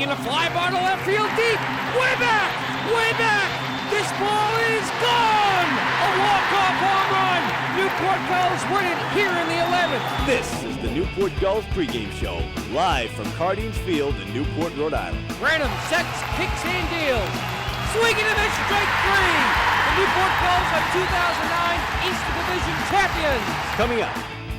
swinging a fly ball to left field deep. Way back! Way back! This ball is gone! A walk-off home run! Newport Gulls win it here in the 11th. This is the Newport Gulls pregame show, live from Cardines Field in Newport, Rhode Island. Branham sets, kicks, and deals. Swinging and a strike three. The Newport Gulls are 2009 East Division champions. Coming up,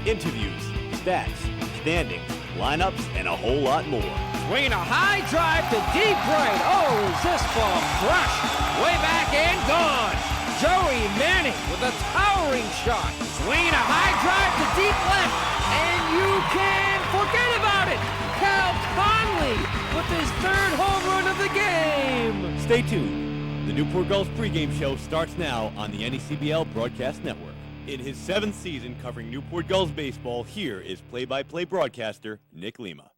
interviews, stats, standings, lineups, and a whole lot more. Swinging a high drive to deep right. Oh, is this ball crushed? Way back and gone. Joey Manning with a towering shot. Swinging a high drive to deep left. And you can forget about it. Cal Conley with his third home run of the game. Stay tuned. The Newport Gulls pregame show starts now on the NECBL Broadcast Network. In his 7th season covering Newport Gulls baseball, here is play-by-play broadcaster Nick Lima.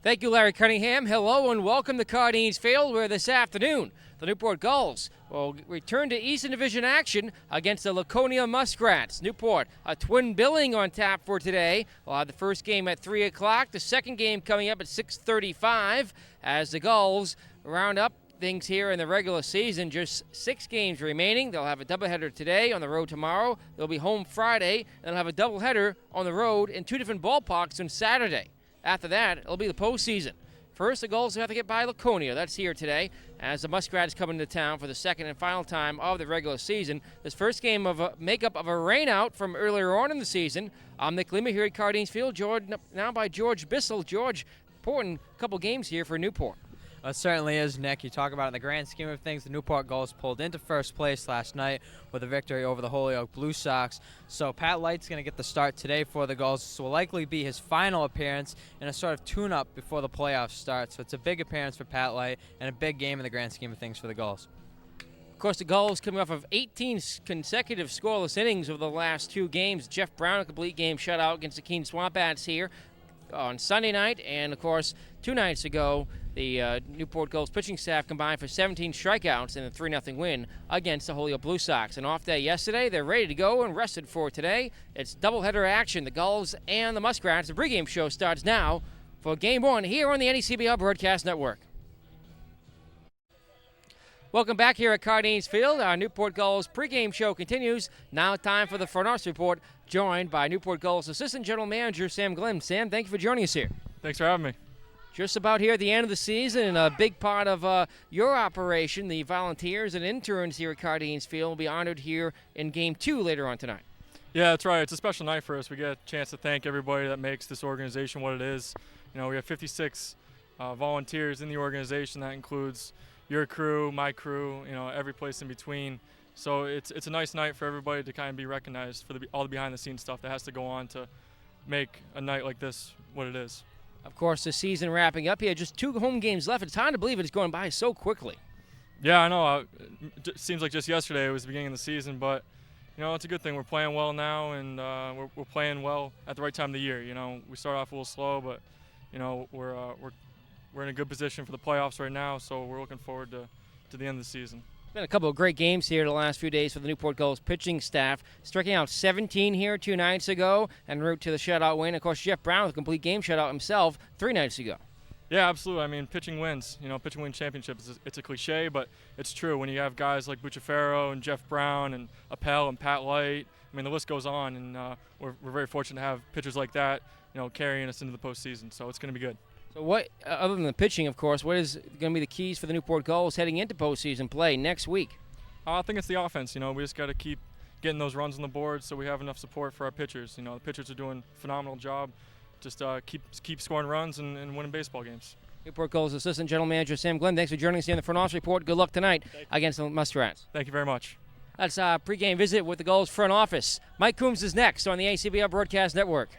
Thank you, Larry Cunningham. Hello and welcome to Cardines Field, where this afternoon the Newport Gulls will return to Eastern Division action against the Laconia Muskrats. Newport, a twin billing on tap for today. We'll have the first game at 3 o'clock, the second game coming up at 6:35 as the Gulls round up things here in the regular season. Just 6 games remaining. They'll have a doubleheader today, on the road tomorrow. They'll be home Friday, and they'll have a doubleheader on the road in 2 different ballparks on Saturday. After that, it'll be the postseason. First, the Gulls have to get by Laconia. That's here today, as the Muskrats come into town for the second and final time of the regular season. This first game of a makeup of a rainout from earlier on in the season. I'm Nick Lima here at Cardines Field, joined now by George Bissell. George, important couple games here for Newport. It certainly is, Nick. You talk about in the grand scheme of things, the Newport Gulls pulled into first place last night with a victory over the Holyoke Blue Sox. So Pat Light's going to get the start today for the Gulls. This will likely be his final appearance in a sort of tune-up before the playoffs start. So it's a big appearance for Pat Light and a big game in the grand scheme of things for the Gulls. Of course, the Gulls coming off of 18 consecutive scoreless innings over the last 2 games. Jeff Brown, a complete game shutout against the Keene Swamp Bats here on Sunday night. And, of course, 2 nights ago, the Newport Gulls pitching staff combined for 17 strikeouts in a 3-0 win against the Holyoke Blue Sox. An off day yesterday. They're ready to go and rested for today. It's doubleheader action, the Gulls and the Muskrats. The pregame show starts now for Game 1 here on the NECBL Broadcast Network. Welcome back here at Cardines Field. Our Newport Gulls pregame show continues. Now time for the front office report, joined by Newport Gulls Assistant General Manager Sam Glenn. Sam, thank you for joining us here. Thanks for having me. Just about here at the end of the season, and a big part of your operation, the volunteers and interns here at Cardines Field, will be honored here in Game 2 later on tonight. Yeah, that's right. It's a special night for us. We get a chance to thank everybody that makes this organization what it is. You know, we have 56 volunteers in the organization. That includes your crew, my crew, you know, every place in between. So it's a nice night for everybody to kind of be recognized for all the behind-the-scenes stuff that has to go on to make a night like this what it is. Of course, the season wrapping up here. Just 2 home games left. It's hard to believe it's going by so quickly. Yeah, I know. It seems like just yesterday it was the beginning of the season, but, you know, it's a good thing. We're playing well now, and we're playing well at the right time of the year. You know, we start off a little slow, but, you know, we're in a good position for the playoffs right now, so we're looking forward to the end of the season. Been a couple of great games here the last few days for the Newport Gulls pitching staff, striking out 17 here 2 nights ago en route to the shutout win. Of course, Jeff Brown with a complete game shutout himself 3 nights ago. Yeah, absolutely. I mean, pitching wins. You know, pitching wins championships. It's a cliche, but it's true. When you have guys like Bucciferro and Jeff Brown and Appel and Pat Light, I mean, the list goes on, and we're very fortunate to have pitchers like that, you know, carrying us into the postseason. So it's going to be good. So what, other than the pitching, of course, what is going to be the keys for the Newport Gulls heading into postseason play next week? I think it's the offense. You know, we just got to keep getting those runs on the board so we have enough support for our pitchers. You know, the pitchers are doing a phenomenal job. Just keep scoring runs and winning baseball games. Newport Gulls Assistant General Manager Sam Glenn, thanks for joining us here in the front office report. Good luck tonight against the Muskrats. Thank you very much. That's our pregame visit with the Gulls front office. Mike Coombs is next on the ACBL Broadcast Network.